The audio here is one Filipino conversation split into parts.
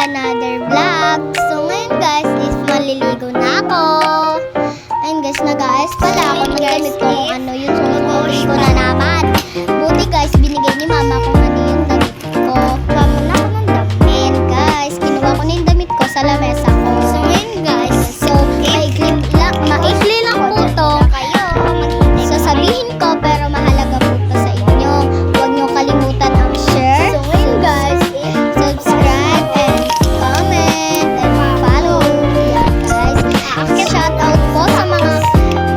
another vlog. So ngayon guys is maliligo na ako. Ayun guys, nag-aayos pala ako ng damit ko kung ano yung susuotin ko na naman. Buti guys, binigay ni mama kung ano yung damit ko. Kuha muna ako ng damit. Ayan guys, kinuha ko na yung damit ko sa lamesa ko. So ngayon guys, so maikli lang po to. Sasabihin ko pero mahalaga po to sa inyo. Huwag nyo kalimutan ang share. So ngayon guys, subscribe and comment and follow. Yan guys. Shout out po sa mga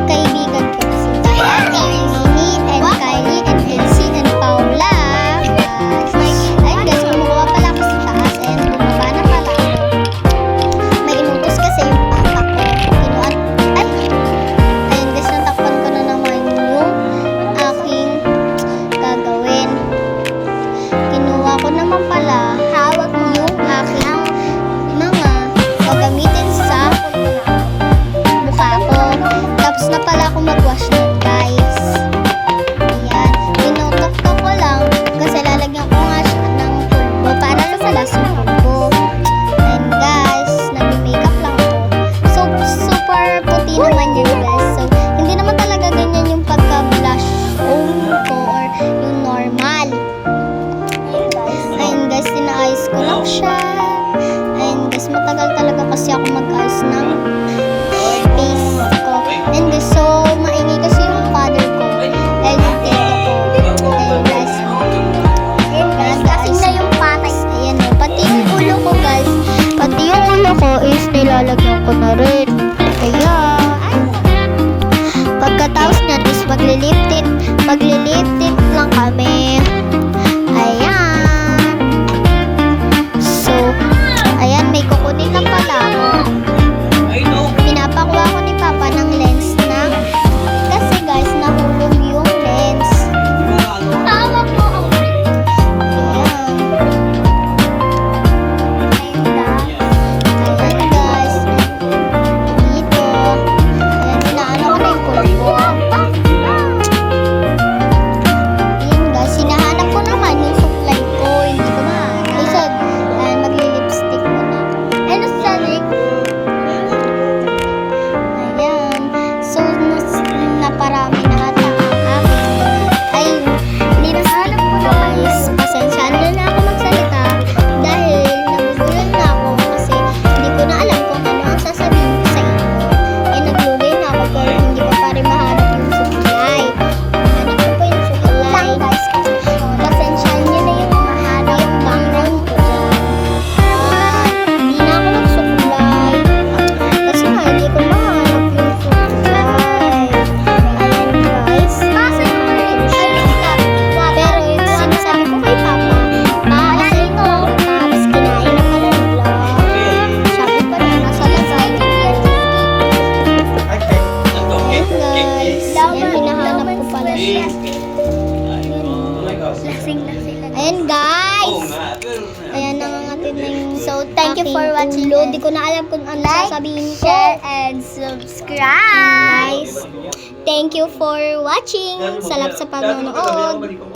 kaibigan ko na si Diane, Nini, and Kylie, and Elsie, and Paula. Ayun guys, kumukuha pala ako sa taas and bumaba na pala ako. May inutos kasi yung papa ko. Ayun guys, natakpan ko na naman yung aking gagawin. Kinuha ko naman pala hawak mo yung aking mga gagamitin sa mukha ko. Tapos na pala ako mag-wash nun guys. Ayan. Tinutok-tok ko lang kasi lalagyan ko nga siya ng pulbo para lumalas yung pulbo. And guys, nag-makeup lang ako. So, super puti naman yun guys. So, hindi naman talaga ganyan yung pagka-blush ko or yung normal. Ayun guys, tinaayos ko lang siya. Ayun guys, matagal talaga kasi ako mag-ayos ng face ko. And guys, so maingay kasi yung father ko and yung tito ko. Ayun guys. Ayun guys, kasing na yung patay. Ayan o, pati yung ulo ko guys. Pati yung ulo ko is nilalagyan ko na rin. Kaya, pagkatapos nyan is maglilip tint lang kami. Ayan. So, ayan, may kukunin lang pala ako. Pinapakuha ko ni Papa ng lens na kasi guys, nahulog yung lens. Tawag mo ako. Ayan. Ayan guys. Dito. Ayan, inaano ko na yung pulbo. Ayan guys, hinahanap ko naman yung supply ko. Hindi ko mahanap. Isod, magli-lipstick muna ako. Ano sa Nick? Ayan. So, naparami na ata ang aking lipstick guys. Pasensyahan na ako magsalita dahil nagugulan na ako kasi hindi ko na alam kung ano ang sasabihin ko sa inyo. Eh, naglugay na ako pero hindi ko pa rin mahanap yung supply. Hanap ko pa yung supply. Pasensyahan nyo na yung mahanap yung background ko dyan. Hindi na ako nag-supply. Kasi nga, hindi ko mahanap yung supply. Ayan guys. Pero yung sinasabi ko kay Papa, paasin ko. Tapos kinain na pala ng vlog. Sabi pa na nasa lasay. Ayan guys. Ayan, hinahanap ko pala siya. Ayan guys. Ayan, nangangatid na yung so, thank you for watching. Di ko na alam kung ano sasabihin ko. Share and subscribe. Guys, thank you for watching. Salamat sa panonood.